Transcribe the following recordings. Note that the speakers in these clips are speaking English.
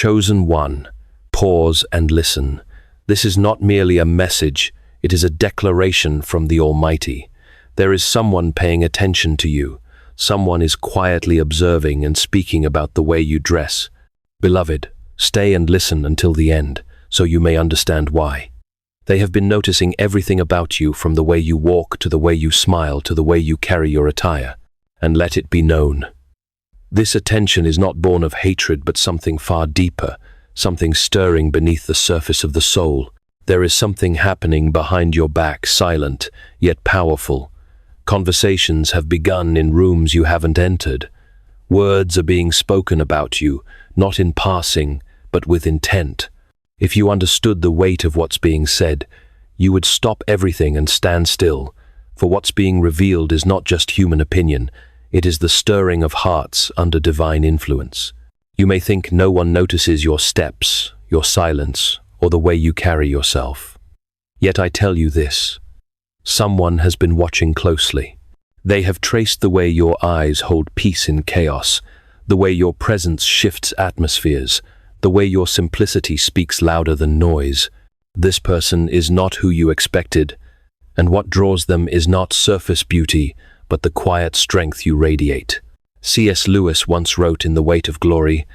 Chosen one, pause and listen. This is not merely a message, it is a declaration from the Almighty. There is someone paying attention to you. Someone is quietly observing and speaking about the way you dress. Beloved, stay and listen until the end, so you may understand why. They have been noticing everything about you, from the way you walk to the way you smile to the way you carry your attire. And let it be known, this attention is not born of hatred but something far deeper, something stirring beneath the surface of the soul. There is something happening behind your back, silent, yet powerful. Conversations have begun in rooms you haven't entered. Words are being spoken about you, not in passing, but with intent. If you understood the weight of what's being said, you would stop everything and stand still, for what's being revealed is not just human opinion, it is the stirring of hearts under divine influence. You may think no one notices your steps, your silence, or the way you carry yourself. Yet I tell you this, someone has been watching closely. They have traced the way your eyes hold peace in chaos, the way your presence shifts atmospheres, the way your simplicity speaks louder than noise. This person is not who you expected, and what draws them is not surface beauty, but the quiet strength you radiate. C.S. Lewis once wrote in The Weight of Glory,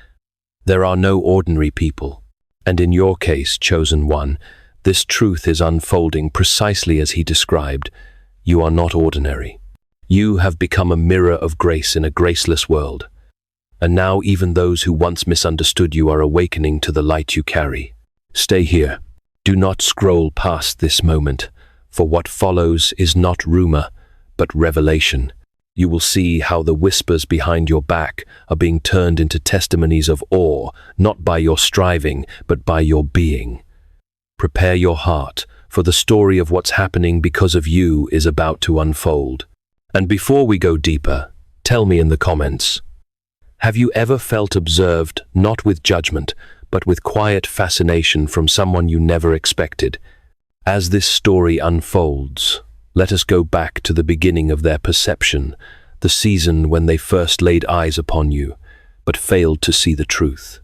"There are no ordinary people." And in your case, chosen one, this truth is unfolding precisely as he described. You are not ordinary. You have become a mirror of grace in a graceless world. And now even those who once misunderstood you are awakening to the light you carry. Stay here. Do not scroll past this moment, for what follows is not rumor, but revelation. You will see how the whispers behind your back are being turned into testimonies of awe, not by your striving, but by your being. Prepare your heart, for the story of what's happening because of you is about to unfold. And before we go deeper, tell me in the comments, have you ever felt observed, not with judgment, but with quiet fascination from someone you never expected? As this story unfolds, let us go back to the beginning of their perception, the season when they first laid eyes upon you, but failed to see the truth.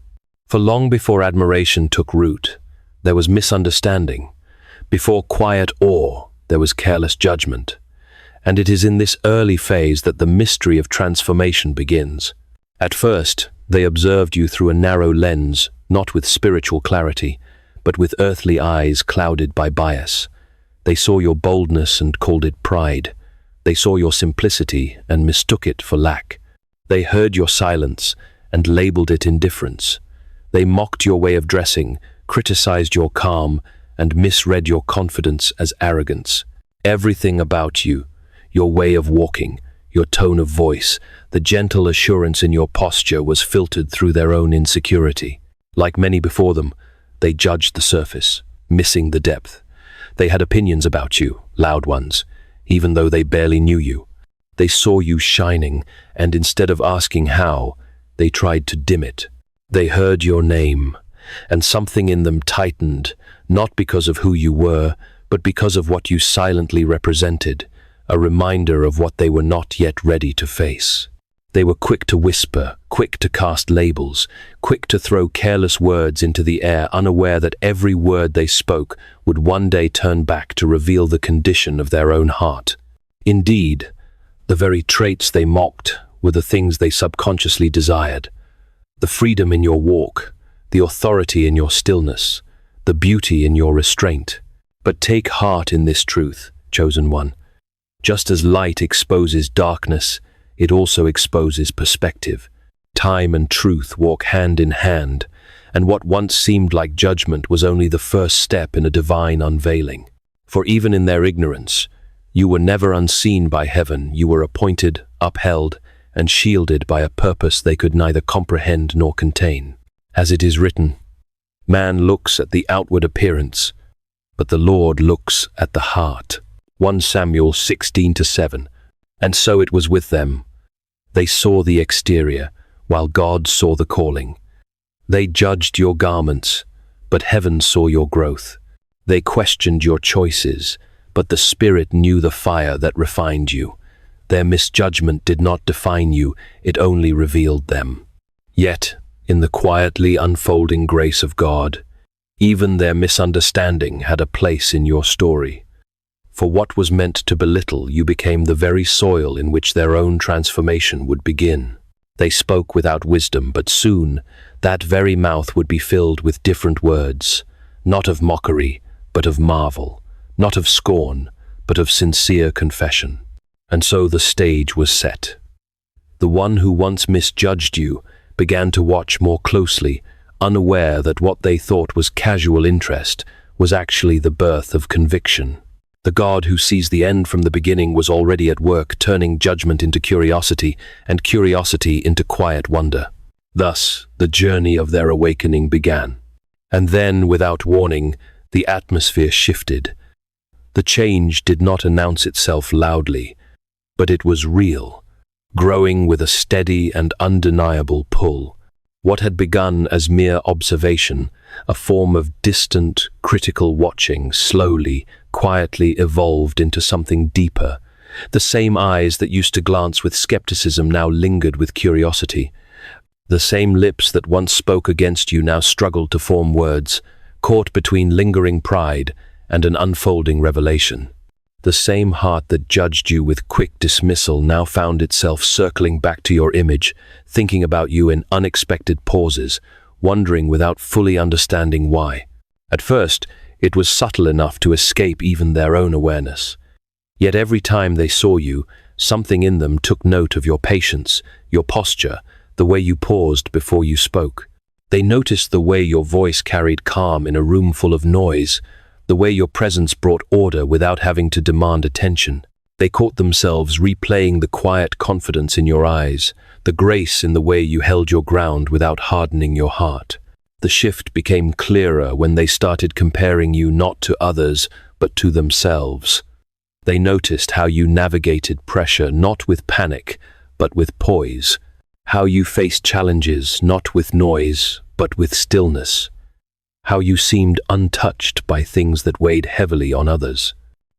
For long before admiration took root, there was misunderstanding. Before quiet awe, there was careless judgment. And it is in this early phase that the mystery of transformation begins. At first, they observed you through a narrow lens, not with spiritual clarity, but with earthly eyes clouded by bias. They saw your boldness and called it pride. They saw your simplicity and mistook it for lack. They heard your silence and labeled it indifference. They mocked your way of dressing, criticized your calm, and misread your confidence as arrogance. Everything about you, your way of walking, your tone of voice, the gentle assurance in your posture was filtered through their own insecurity. Like many before them, they judged the surface, missing the depth. They had opinions about you, loud ones, even though they barely knew you. They saw you shining, and instead of asking how, they tried to dim it. They heard your name, and something in them tightened, not because of who you were, but because of what you silently represented, a reminder of what they were not yet ready to face. They were quick to whisper, quick to cast labels, quick to throw careless words into the air, unaware that every word they spoke would one day turn back to reveal the condition of their own heart. Indeed, the very traits they mocked were the things they subconsciously desired. The freedom in your walk, the authority in your stillness, the beauty in your restraint. But take heart in this truth, chosen one. Just as light exposes darkness, it also exposes perspective. Time and truth walk hand in hand, and what once seemed like judgment was only the first step in a divine unveiling. For even in their ignorance, you were never unseen by heaven. You were appointed, upheld, and shielded by a purpose they could neither comprehend nor contain. As it is written, man looks at the outward appearance, but the Lord looks at the heart. 1 Samuel 16:7. And so it was with them. They saw the exterior, while God saw the calling. They judged your garments, but heaven saw your growth. They questioned your choices, but the Spirit knew the fire that refined you. Their misjudgment did not define you, it only revealed them. Yet, in the quietly unfolding grace of God. Even their misunderstanding had a place in your story. For what was meant to belittle you became the very soil in which their own transformation would begin. They spoke without wisdom, but soon that very mouth would be filled with different words, not of mockery, but of marvel, not of scorn, but of sincere confession. And so the stage was set. The one who once misjudged you began to watch more closely, unaware that what they thought was casual interest was actually the birth of conviction. The God who sees the end from the beginning was already at work, turning judgment into curiosity and curiosity into quiet wonder. Thus, the journey of their awakening began. And then, without warning, the atmosphere shifted. The change did not announce itself loudly, but it was real, growing with a steady and undeniable pull. What had begun as mere observation, a form of distant, critical watching, slowly, quietly evolved into something deeper. The same eyes that used to glance with skepticism now lingered with curiosity. The same lips that once spoke against you now struggled to form words, caught between lingering pride and an unfolding revelation. The same heart that judged you with quick dismissal now found itself circling back to your image, thinking about you in unexpected pauses, wondering without fully understanding why. At first, it was subtle enough to escape even their own awareness. Yet every time they saw you, something in them took note of your patience, your posture, the way you paused before you spoke. They noticed the way your voice carried calm in a room full of noise, the way your presence brought order without having to demand attention. They caught themselves replaying the quiet confidence in your eyes, the grace in the way you held your ground without hardening your heart. The shift became clearer when they started comparing you not to others, but to themselves. They noticed how you navigated pressure not with panic, but with poise, how you faced challenges not with noise, but with stillness, how you seemed untouched by things that weighed heavily on others.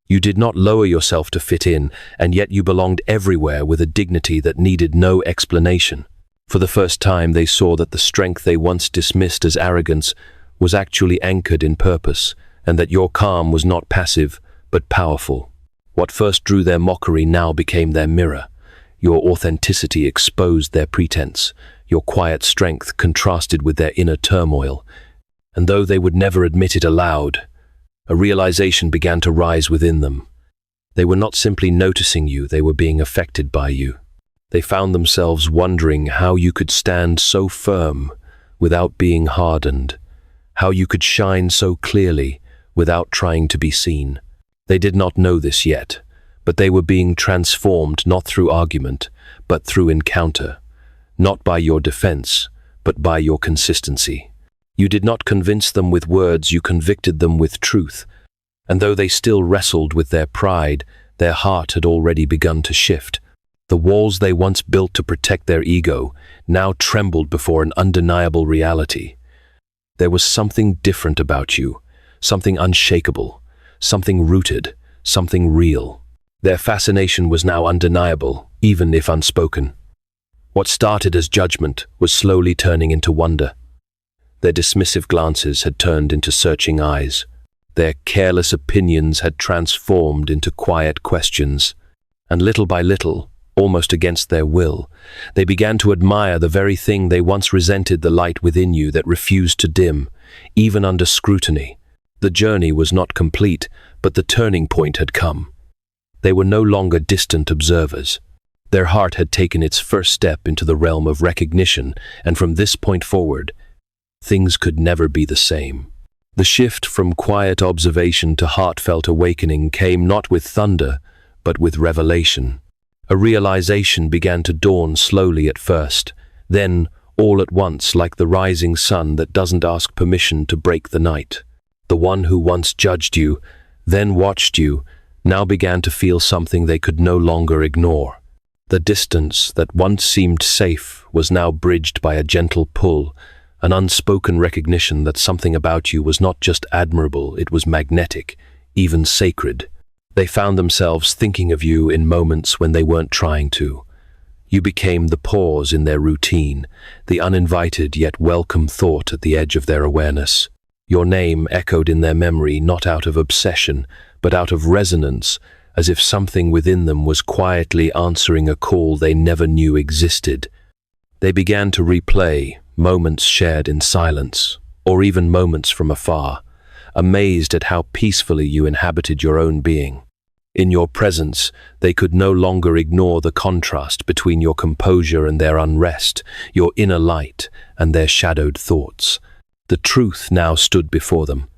You did not lower yourself to fit in, and yet you belonged everywhere with a dignity that needed no explanation. For the first time, they saw that the strength they once dismissed as arrogance was actually anchored in purpose, and that your calm was not passive, but powerful. What first drew their mockery now became their mirror. Your authenticity exposed their pretense. Your quiet strength contrasted with their inner turmoil. And though they would never admit it aloud, a realization began to rise within them. They were not simply noticing you, they were being affected by you. They found themselves wondering how you could stand so firm without being hardened, how you could shine so clearly without trying to be seen. They did not know this yet, but they were being transformed not through argument, but through encounter, not by your defense, but by your consistency. You did not convince them with words, you convicted them with truth. And though they still wrestled with their pride, their heart had already begun to shift. The walls they once built to protect their ego now trembled before an undeniable reality. There was something different about you, something unshakable, something rooted, something real. Their fascination was now undeniable, even if unspoken. What started as judgment was slowly turning into wonder. Their dismissive glances had turned into searching eyes. Their careless opinions had transformed into quiet questions. And little by little, almost against their will, they began to admire the very thing they once resented, the light within you that refused to dim, even under scrutiny. The journey was not complete, but the turning point had come. They were no longer distant observers. Their heart had taken its first step into the realm of recognition, and from this point forward, things could never be the same. The shift from quiet observation to heartfelt awakening came not with thunder, but with revelation. A realization began to dawn slowly at first, then, all at once, like the rising sun that doesn't ask permission to break the night. The one who once judged you, then watched you, now began to feel something they could no longer ignore. The distance that once seemed safe was now bridged by a gentle pull, an unspoken recognition that something about you was not just admirable, it was magnetic, even sacred. They found themselves thinking of you in moments when they weren't trying to. You became the pause in their routine, the uninvited yet welcome thought at the edge of their awareness. Your name echoed in their memory not out of obsession, but out of resonance, as if something within them was quietly answering a call they never knew existed. They began to replay moments shared in silence, or even moments from afar, amazed at how peacefully you inhabited your own being. In your presence, they could no longer ignore the contrast between your composure and their unrest, your inner light and their shadowed thoughts. The truth now stood before them.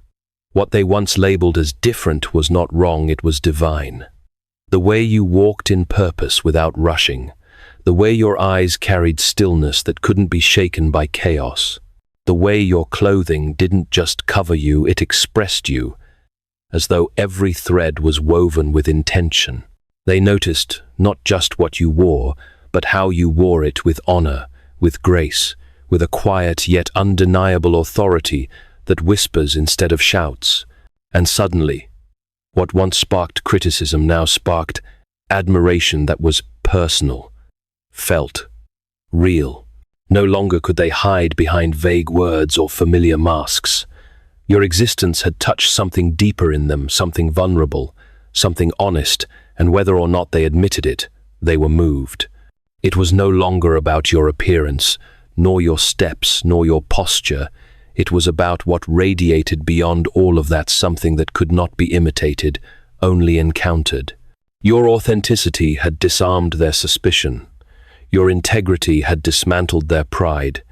What they once labeled as different was not wrong, it was divine. The way you walked in purpose without rushing, the way your eyes carried stillness that couldn't be shaken by chaos, the way your clothing didn't just cover you, it expressed you, as though every thread was woven with intention. They noticed not just what you wore, but how you wore it with honor, with grace, with a quiet yet undeniable authority that whispers instead of shouts. And suddenly, what once sparked criticism now sparked admiration that was personal, felt, real. No longer could they hide behind vague words or familiar masks. Your existence had touched something deeper in them, something vulnerable, something honest, and whether or not they admitted it, they were moved. It was no longer about your appearance, nor your steps, nor your posture. It was about what radiated beyond all of that, something that could not be imitated, only encountered. Your authenticity had disarmed their suspicion. Your integrity had dismantled their pride,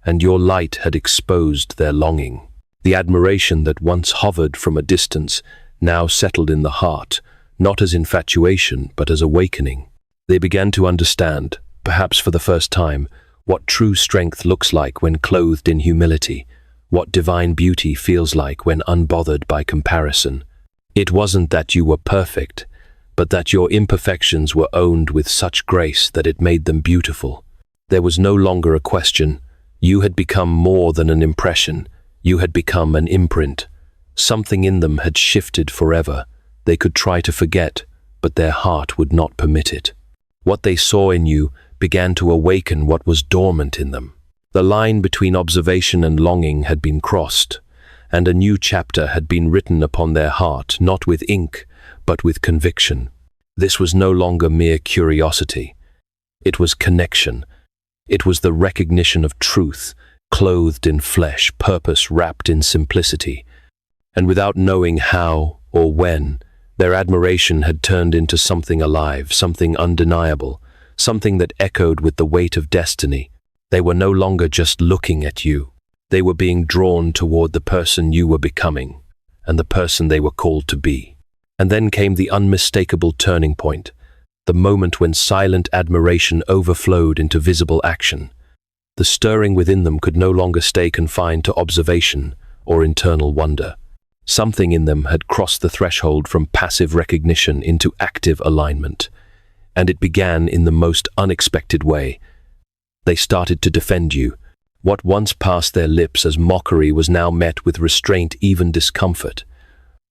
and your light had exposed their longing. The admiration that once hovered from a distance now settled in the heart, not as infatuation, but as awakening. They began to understand, perhaps for the first time, what true strength looks like when clothed in humility, what divine beauty feels like when unbothered by comparison. It wasn't that you were perfect, but that your imperfections were owned with such grace that it made them beautiful. There was no longer a question. You had become more than an impression. You had become an imprint. Something in them had shifted forever. They could try to forget, but their heart would not permit it. What they saw in you began to awaken what was dormant in them. The line between observation and longing had been crossed, and a new chapter had been written upon their heart, not with ink, but with conviction. This was no longer mere curiosity. It was connection. It was the recognition of truth, clothed in flesh, purpose wrapped in simplicity. And without knowing how or when, their admiration had turned into something alive, something undeniable, something that echoed with the weight of destiny. They were no longer just looking at you. They were being drawn toward the person you were becoming, and the person they were called to be. And then came the unmistakable turning point, the moment when silent admiration overflowed into visible action. The stirring within them could no longer stay confined to observation or internal wonder. Something in them had crossed the threshold from passive recognition into active alignment, and it began in the most unexpected way. They started to defend you. What once passed their lips as mockery was now met with restraint, even discomfort.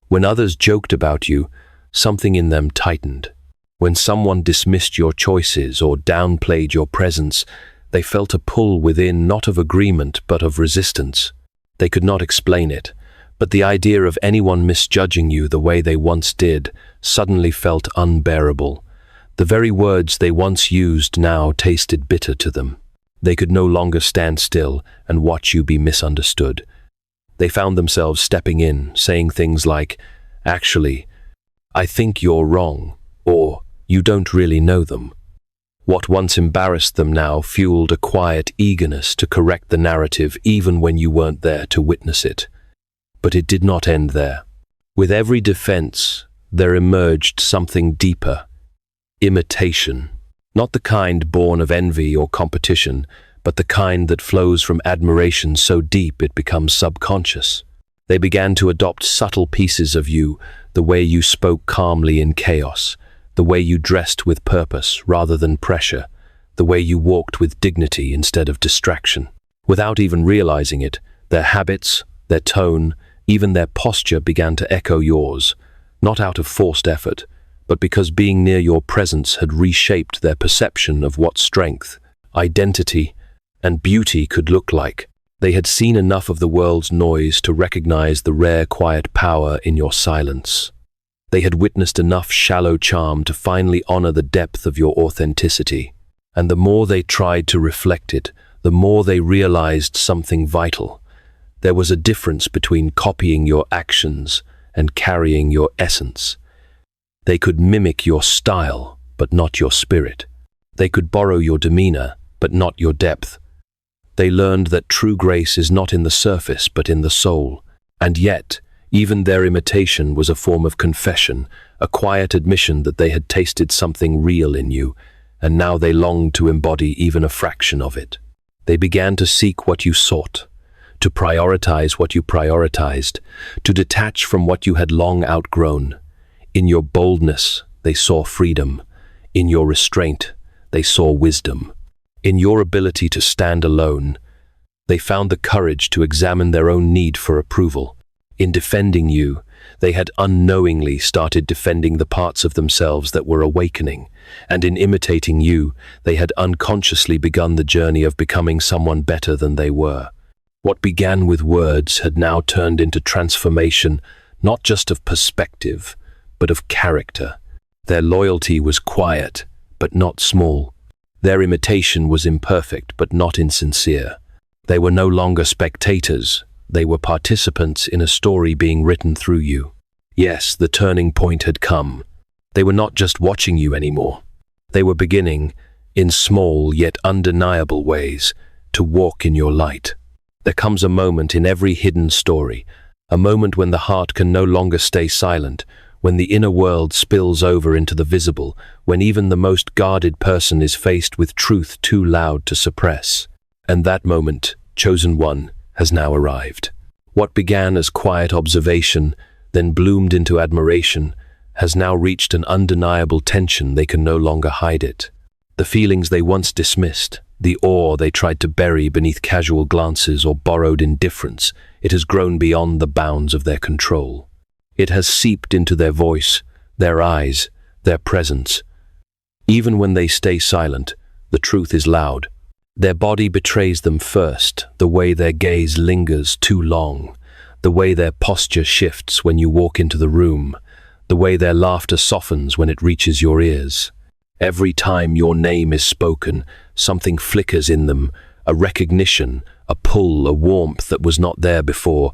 When others joked about you, something in them tightened. When someone dismissed your choices or downplayed your presence, they felt a pull within, not of agreement, but of resistance. They could not explain it, but the idea of anyone misjudging you the way they once did suddenly felt unbearable. The very words they once used now tasted bitter to them. They could no longer stand still and watch you be misunderstood. They found themselves stepping in, saying things like, "Actually, I think you're wrong," or "You don't really know them." What once embarrassed them now fueled a quiet eagerness to correct the narrative even when you weren't there to witness it. But it did not end there. With every defense, there emerged something deeper. Imitation. Not the kind born of envy or competition, but the kind that flows from admiration so deep it becomes subconscious. They began to adopt subtle pieces of you, the way you spoke calmly in chaos, the way you dressed with purpose rather than pressure, the way you walked with dignity instead of distraction. Without even realizing it, their habits, their tone, even their posture began to echo yours, not out of forced effort, but because being near your presence had reshaped their perception of what strength, identity, and beauty could look like. They had seen enough of the world's noise to recognize the rare quiet power in your silence. They had witnessed enough shallow charm to finally honor the depth of your authenticity. And the more they tried to reflect it, the more they realized something vital. There was a difference between copying your actions and carrying your essence. They could mimic your style, but not your spirit. They could borrow your demeanor, but not your depth. They learned that true grace is not in the surface, but in the soul. And yet, even their imitation was a form of confession, a quiet admission that they had tasted something real in you, and now they longed to embody even a fraction of it. They began to seek what you sought, to prioritize what you prioritized, to detach from what you had long outgrown. In your boldness, they saw freedom. In your restraint, they saw wisdom. In your ability to stand alone, they found the courage to examine their own need for approval. In defending you, they had unknowingly started defending the parts of themselves that were awakening, and in imitating you, they had unconsciously begun the journey of becoming someone better than they were. What began with words had now turned into transformation, not just of perspective, but of character. Their loyalty was quiet, but not small. Their imitation was imperfect, but not insincere. They were no longer spectators. They were participants in a story being written through you. Yes, the turning point had come. They were not just watching you anymore. They were beginning, in small yet undeniable ways, to walk in your light. There comes a moment in every hidden story, a moment when the heart can no longer stay silent, when the inner world spills over into the visible, when even the most guarded person is faced with truth too loud to suppress. And that moment, chosen one, has now arrived. What began as quiet observation, then bloomed into admiration, has now reached an undeniable tension. They can no longer hide it. The feelings they once dismissed, the awe they tried to bury beneath casual glances or borrowed indifference, it has grown beyond the bounds of their control. It has seeped into their voice, their eyes, their presence. Even when they stay silent, the truth is loud. Their body betrays them first, the way their gaze lingers too long, the way their posture shifts when you walk into the room, the way their laughter softens when it reaches your ears. Every time your name is spoken, something flickers in them, a recognition, a pull, a warmth that was not there before.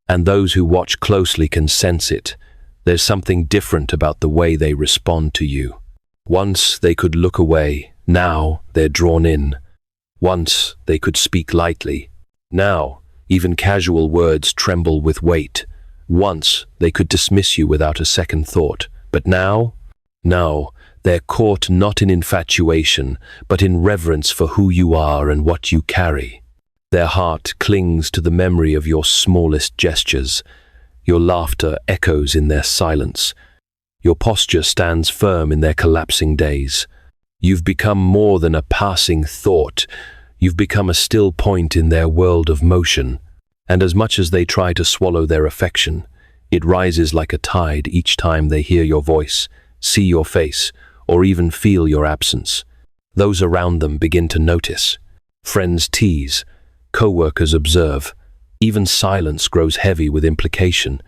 And those who watch closely can sense it. There's something different about the way they respond to you. Once they could look away, now they're drawn in. Once they could speak lightly. Now, even casual words tremble with weight. Once they could dismiss you without a second thought. But now? No, they're caught not in infatuation, but in reverence for who you are and what you carry. Their heart clings to the memory of your smallest gestures. Your laughter echoes in their silence. Your posture stands firm in their collapsing days. You've become more than a passing thought. You've become a still point in their world of motion. And as much as they try to swallow their affection, it rises like a tide each time they hear your voice, see your face, or even feel your absence. Those around them begin to notice. Friends tease. Co-workers observe. Even silence grows heavy with implication.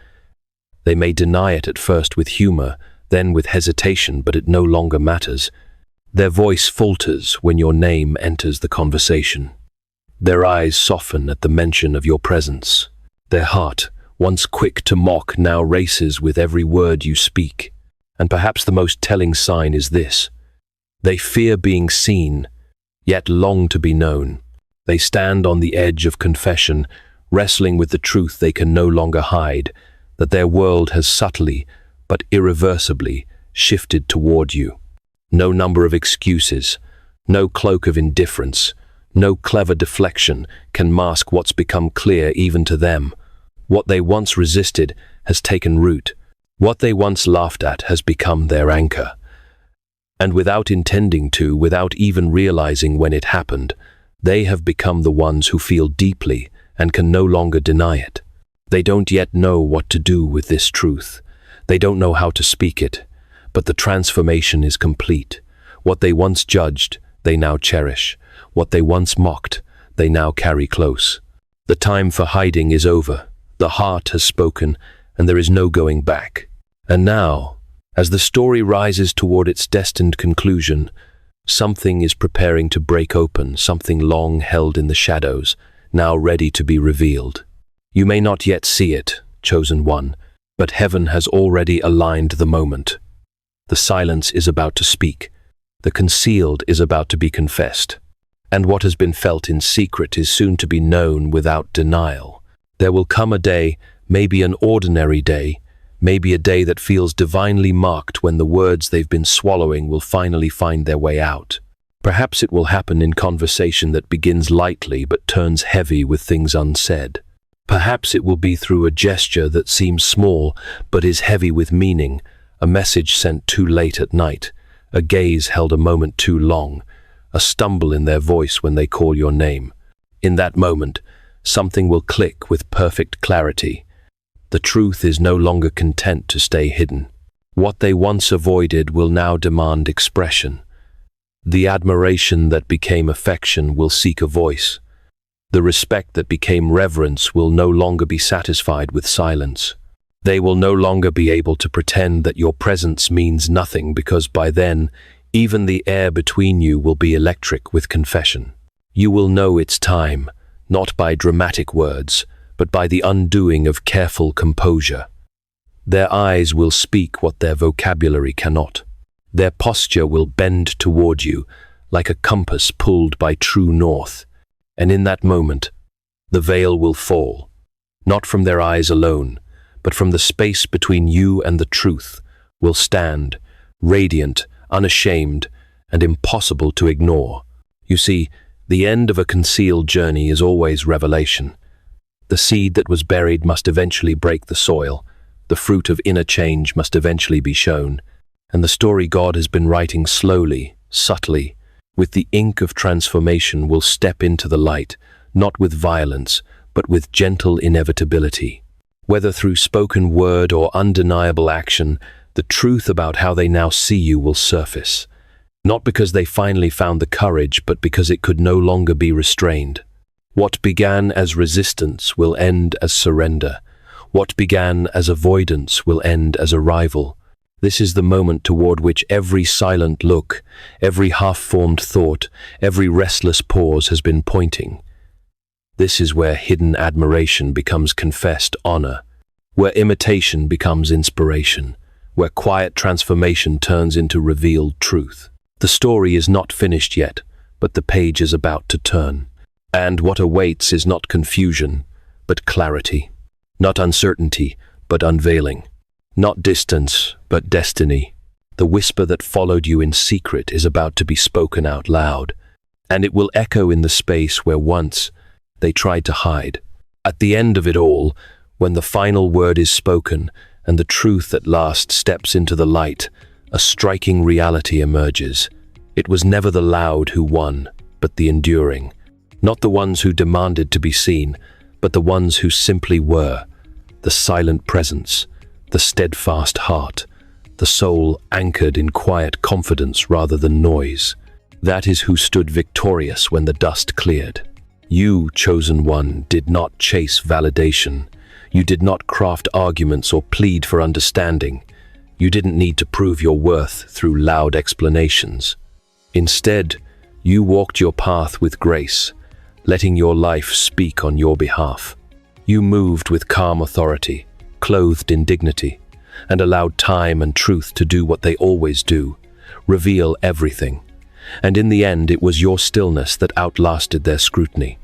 They may deny it at first with humor, then with hesitation, but it no longer matters. Their voice falters when your name enters the conversation. Their eyes soften at the mention of your presence. Their heart, once quick to mock, now races with every word you speak. And perhaps the most telling sign is this. They fear being seen, yet long to be known. They stand on the edge of confession, wrestling with the truth they can no longer hide, that their world has subtly, but irreversibly, shifted toward you. No number of excuses, no cloak of indifference, no clever deflection can mask what's become clear even to them. What they once resisted has taken root. What they once laughed at has become their anchor. And without intending to, without even realizing when it happened, they have become the ones who feel deeply and can no longer deny it. They don't yet know what to do with this truth. They don't know how to speak it. but the transformation is complete. What they once judged, they now cherish. What they once mocked, they now carry close. The time for hiding is over. The heart has spoken, and there is no going back. And now, as the story rises toward its destined conclusion, something is preparing to break open, something long held in the shadows, now ready to be revealed. You may not yet see it, chosen one, but heaven has already aligned the moment. The silence is about to speak. The concealed is about to be confessed. And what has been felt in secret is soon to be known without denial. There will come a day, maybe an ordinary day, maybe a day that feels divinely marked when the words they've been swallowing will finally find their way out. Perhaps it will happen in conversation that begins lightly but turns heavy with things unsaid. Perhaps it will be through a gesture that seems small but is heavy with meaning, a message sent too late at night, a gaze held a moment too long, a stumble in their voice when they call your name. In that moment, something will click with perfect clarity. The truth is no longer content to stay hidden. What they once avoided will now demand expression. The admiration that became affection will seek a voice. The respect that became reverence will no longer be satisfied with silence. They will no longer be able to pretend that your presence means nothing, because by then, even the air between you will be electric with confession. You will know it's time, not by dramatic words, but by the undoing of careful composure. Their eyes will speak what their vocabulary cannot. Their posture will bend toward you, like a compass pulled by true north. And in that moment, the veil will fall, not from their eyes alone, but from the space between you and the truth, will stand, radiant, unashamed, and impossible to ignore. You see, the end of a concealed journey is always revelation. The seed that was buried must eventually break the soil. The fruit of inner change must eventually be shown. And the story God has been writing slowly, subtly, with the ink of transformation, will step into the light, not with violence, but with gentle inevitability. Whether through spoken word or undeniable action, the truth about how they now see you will surface. Not because they finally found the courage, but because it could no longer be restrained. What began as resistance will end as surrender. What began as avoidance will end as arrival. This is the moment toward which every silent look, every half-formed thought, every restless pause has been pointing. This is where hidden admiration becomes confessed honor, where imitation becomes inspiration, where quiet transformation turns into revealed truth. The story is not finished yet, but the page is about to turn. And what awaits is not confusion, but clarity. Not uncertainty, but unveiling. Not distance, but destiny. The whisper that followed you in secret is about to be spoken out loud, and it will echo in the space where once they tried to hide. At the end of it all, when the final word is spoken and the truth at last steps into the light, a striking reality emerges. It was never the loud who won, but the enduring. Not the ones who demanded to be seen, but the ones who simply were. The silent presence, the steadfast heart, the soul anchored in quiet confidence rather than noise. That is who stood victorious when the dust cleared. You, chosen one, did not chase validation. You did not craft arguments or plead for understanding. You didn't need to prove your worth through loud explanations. Instead, you walked your path with grace, letting your life speak on your behalf. You moved with calm authority, clothed in dignity, and allowed time and truth to do what they always do, reveal everything. And in the end, it was your stillness that outlasted their scrutiny,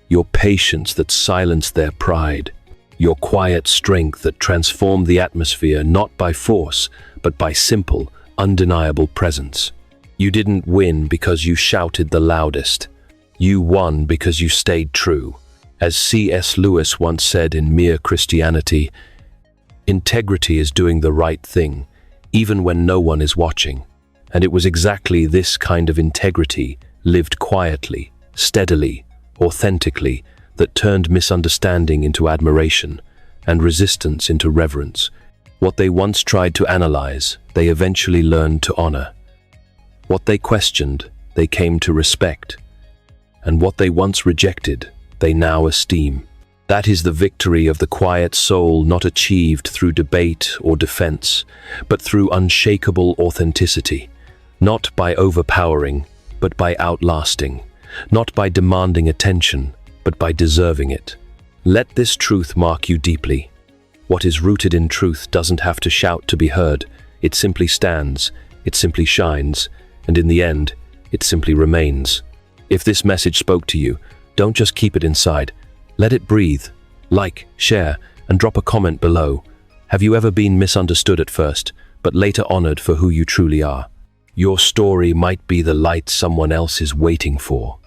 your patience that silenced their pride, your quiet strength that transformed the atmosphere not by force, but by simple, undeniable presence. You didn't win because you shouted the loudest. You won because you stayed true. As C.S. Lewis once said in Mere Christianity, integrity is doing the right thing, even when no one is watching. And it was exactly this kind of integrity, lived quietly, steadily, authentically, that turned misunderstanding into admiration and resistance into reverence. What they once tried to analyze, they eventually learned to honor. What they questioned, they came to respect. And what they once rejected, they now esteem. That is the victory of the quiet soul, not achieved through debate or defense, but through unshakable authenticity. Not by overpowering, but by outlasting. Not by demanding attention, but by deserving it. Let this truth mark you deeply. What is rooted in truth doesn't have to shout to be heard. It simply stands, it simply shines, and in the end, it simply remains. If this message spoke to you, don't just keep it inside. Let it breathe. Like, share, and drop a comment below. Have you ever been misunderstood at first, but later honored for who you truly are? Your story might be the light someone else is waiting for.